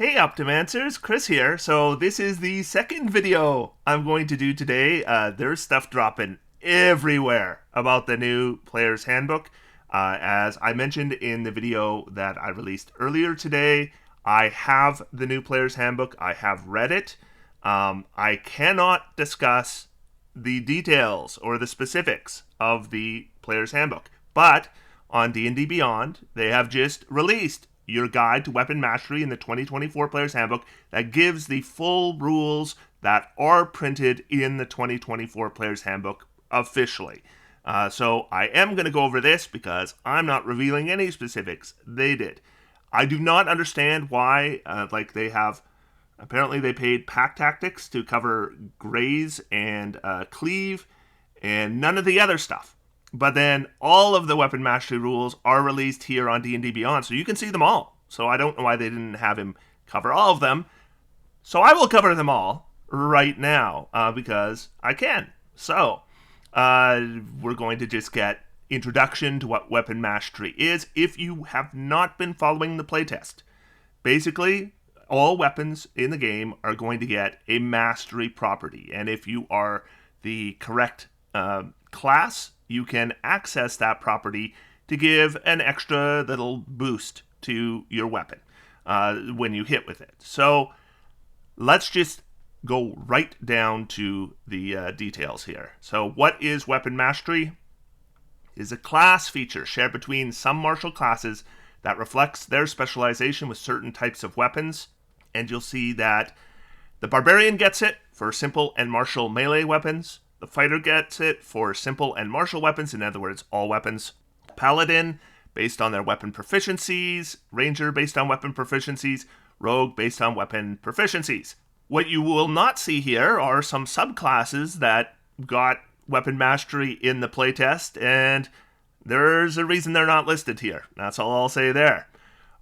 Hey Optimancers, Chris here. So this is the second video I'm going to do today. There's stuff dropping everywhere about the new Player's Handbook. As I mentioned in the video that I released earlier today, I have the new Player's Handbook. I have read it. I cannot discuss the details or the specifics of the Player's Handbook, but on D&D Beyond, they have just released your guide to weapon mastery in the 2024 Player's Handbook that gives the full rules that are printed in the 2024 Player's Handbook officially. So I am going to go over this because I'm not revealing any specifics. They did. I do not understand why, apparently they paid Pack Tactics to cover Graze and Cleave and none of the other stuff. But then all of the weapon mastery rules are released here on D&D Beyond, so you can see them all. So I don't know why they didn't have him cover all of them. So I will cover them all right now because I can. So we're going to just get introduction to what weapon mastery is if you have not been following the playtest. Basically, all weapons in the game are going to get a mastery property, and if you are the correct class, you can access that property to give an extra little boost to your weapon when you hit with it. So let's just go right down to the details here. So what is weapon mastery? It is a class feature shared between some martial classes that reflects their specialization with certain types of weapons. And you'll see that the barbarian gets it for simple and martial melee weapons. The fighter gets it for simple and martial weapons, in other words, all weapons. Paladin, based on their weapon proficiencies. Ranger, based on weapon proficiencies. Rogue, based on weapon proficiencies. What you will not see here are some subclasses that got weapon mastery in the playtest, and there's a reason they're not listed here. That's all I'll say there.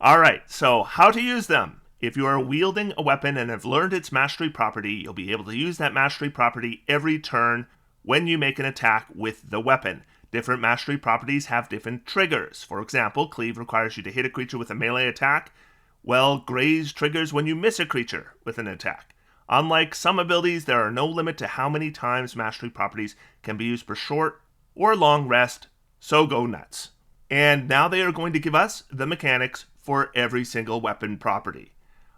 Alright, so how to use them. If you are wielding a weapon and have learned its mastery property, you'll be able to use that mastery property every turn when you make an attack with the weapon. Different mastery properties have different triggers. For example, Cleave requires you to hit a creature with a melee attack, while Graze triggers when you miss a creature with an attack. Unlike some abilities, there are no limit to how many times mastery properties can be used per short or long rest, so go nuts. And now they are going to give us the mechanics for every single weapon property.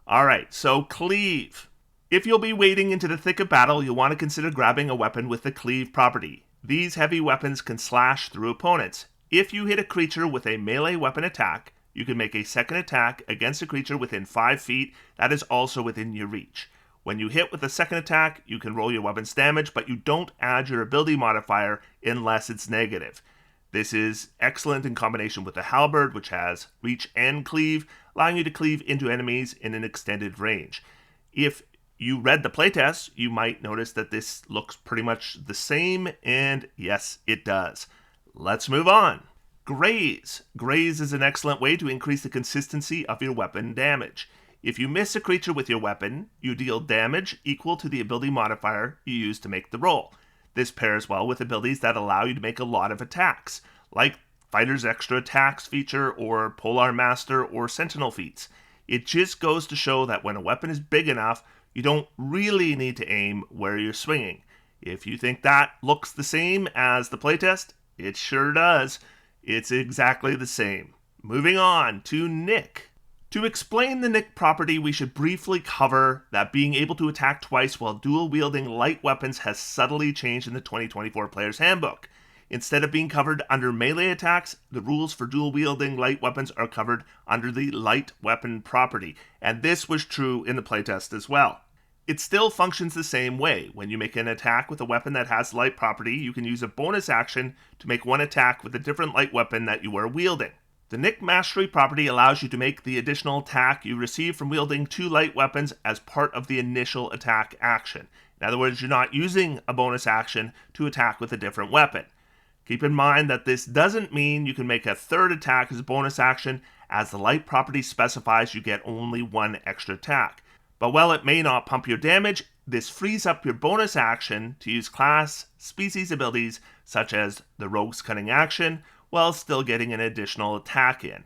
Alright, so Cleave. If you'll be wading into the thick of battle, you'll want to consider grabbing a weapon with the Cleave property. These heavy weapons can slash through opponents. If you hit a creature with a melee weapon attack, you can make a second attack against a creature within 5 feet that is also within your reach. When you hit with a second attack, you can roll your weapon's damage, but you don't add your ability modifier unless it's negative. This is excellent in combination with the halberd, which has reach and cleave, allowing you to cleave into enemies in an extended range. If you read the playtest, you might notice that this looks pretty much the same, and yes, it does. Let's move on. Graze. Graze is an excellent way to increase the consistency of your weapon damage. If you miss a creature with your weapon, you deal damage equal to the ability modifier you use to make the roll. This pairs well with abilities that allow you to make a lot of attacks, like Fighter's Extra Attacks feature or Polar Master or Sentinel feats. It just goes to show that when a weapon is big enough, you don't really need to aim where you're swinging. If you think that looks the same as the playtest, it sure does. It's exactly the same. Moving on to Nick. To explain the Nick property, we should briefly cover that being able to attack twice while dual-wielding light weapons has subtly changed in the 2024 Player's Handbook. Instead of being covered under melee attacks, the rules for dual-wielding light weapons are covered under the light weapon property, and this was true in the playtest as well. It still functions the same way. When you make an attack with a weapon that has light property, you can use a bonus action to make one attack with a different light weapon that you are wielding. The Nick Mastery property allows you to make the additional attack you receive from wielding 2 light weapons as part of the initial attack action. In other words, you're not using a bonus action to attack with a different weapon. Keep in mind that this doesn't mean you can make a third attack as a bonus action, as the light property specifies you get only 1 extra attack. But while it may not pump your damage, this frees up your bonus action to use class species abilities such as the Rogue's Cunning action, while still getting an additional attack in.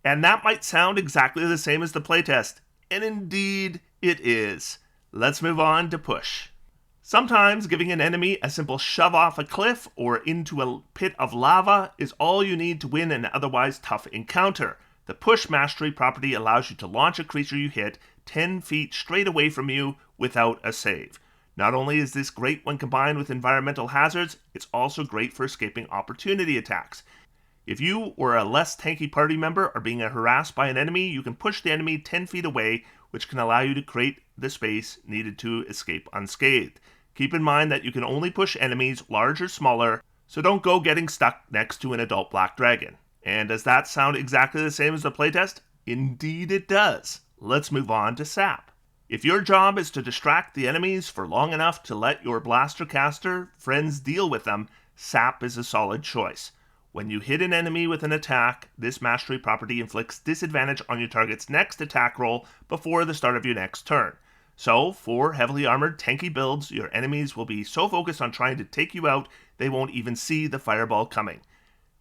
And that might sound exactly the same as the playtest. And indeed, it is. Let's move on to push. Sometimes giving an enemy a simple shove off a cliff or into a pit of lava is all you need to win an otherwise tough encounter. The push mastery property allows you to launch a creature you hit 10 feet straight away from you without a save. Not only is this great when combined with environmental hazards, it's also great for escaping opportunity attacks. If you or a less tanky party member are being harassed by an enemy, you can push the enemy 10 feet away, which can allow you to create the space needed to escape unscathed. Keep in mind that you can only push enemies large or smaller, so don't go getting stuck next to an adult black dragon. And does that sound exactly the same as the playtest? Indeed it does. Let's move on to sap. If your job is to distract the enemies for long enough to let your blaster caster friends deal with them, sap is a solid choice. When you hit an enemy with an attack, this mastery property inflicts disadvantage on your target's next attack roll before the start of your next turn. So, for heavily armored tanky builds, your enemies will be so focused on trying to take you out, they won't even see the fireball coming.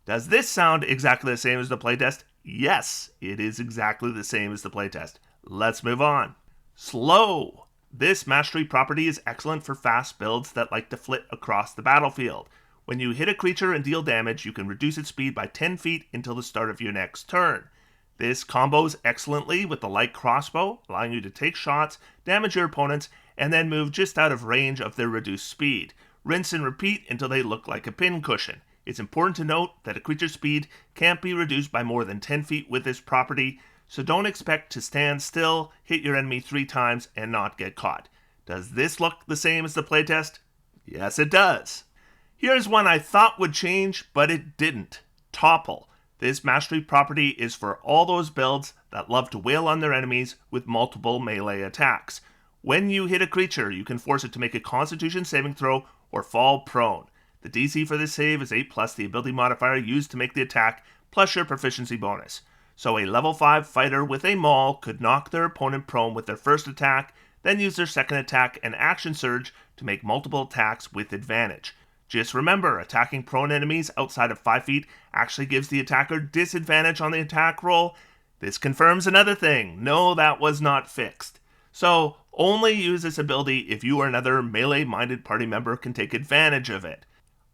Does this sound exactly the same as the playtest? Yes, it is exactly the same as the playtest. Let's move on. Slow. This mastery property is excellent for fast builds that like to flit across the battlefield. When you hit a creature and deal damage, you can reduce its speed by 10 feet until the start of your next turn. This combos excellently with the light crossbow, allowing you to take shots, damage your opponents, and then move just out of range of their reduced speed. Rinse and repeat until they look like a pincushion. It's important to note that a creature's speed can't be reduced by more than 10 feet with this property, so don't expect to stand still, hit your enemy 3 times, and not get caught. Does this look the same as the playtest? Yes, it does. Here's one I thought would change, but it didn't. Topple. This mastery property is for all those builds that love to wail on their enemies with multiple melee attacks. When you hit a creature, you can force it to make a Constitution saving throw or fall prone. The DC for this save is 8 plus the ability modifier used to make the attack, plus your proficiency bonus. So a level 5 fighter with a maul could knock their opponent prone with their first attack, then use their second attack and action surge to make multiple attacks with advantage. Just remember, attacking prone enemies outside of 5 feet actually gives the attacker disadvantage on the attack roll. This confirms another thing. No, that was not fixed. So, only use this ability if you or another melee-minded party member can take advantage of it.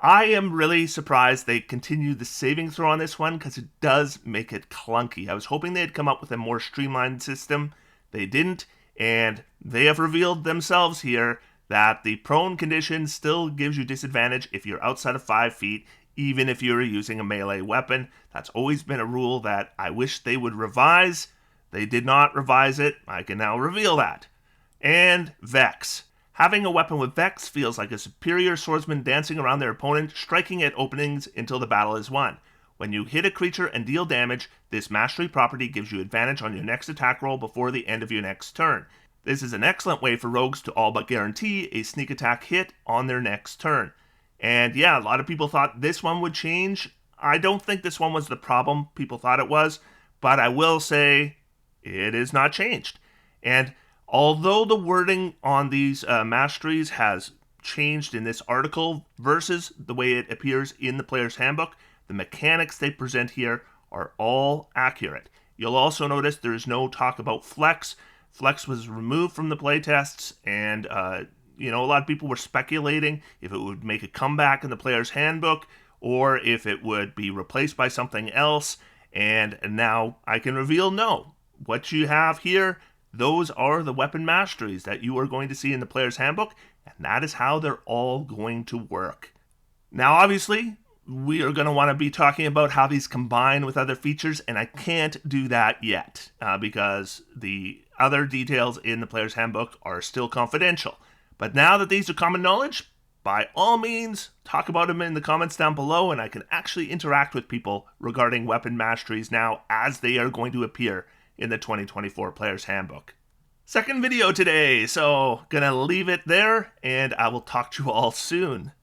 I am really surprised they continued the saving throw on this one because it does make it clunky. I was hoping they'd come up with a more streamlined system. They didn't, and they have revealed themselves here that the prone condition still gives you disadvantage if you're outside of 5 feet, even if you're using a melee weapon. That's always been a rule that I wish they would revise. They did not revise it. I can now reveal that. And Vex. Having a weapon with Vex feels like a superior swordsman dancing around their opponent, striking at openings until the battle is won. When you hit a creature and deal damage, this mastery property gives you advantage on your next attack roll before the end of your next turn. This is an excellent way for rogues to all but guarantee a sneak attack hit on their next turn. And yeah, a lot of people thought this one would change. I don't think this one was the problem people thought it was, but I will say it is not changed. And although the wording on these masteries has changed in this article versus the way it appears in the player's handbook, the mechanics they present here are all accurate. You'll also notice there's no talk about flex. Flex was removed from the playtests, and a lot of people were speculating if it would make a comeback in the player's handbook or if it would be replaced by something else. And now I can reveal no. What you have here, those are the weapon masteries that you are going to see in the player's handbook, and that is how they're all going to work. Now, obviously, we are going to want to be talking about how these combine with other features, and I can't do that yet because the other details in the player's handbook are still confidential. But now that these are common knowledge, by all means, talk about them in the comments down below, and I can actually interact with people regarding weapon masteries now as they are going to appear in the 2024 player's handbook. Second video today, so gonna leave it there, and I will talk to you all soon.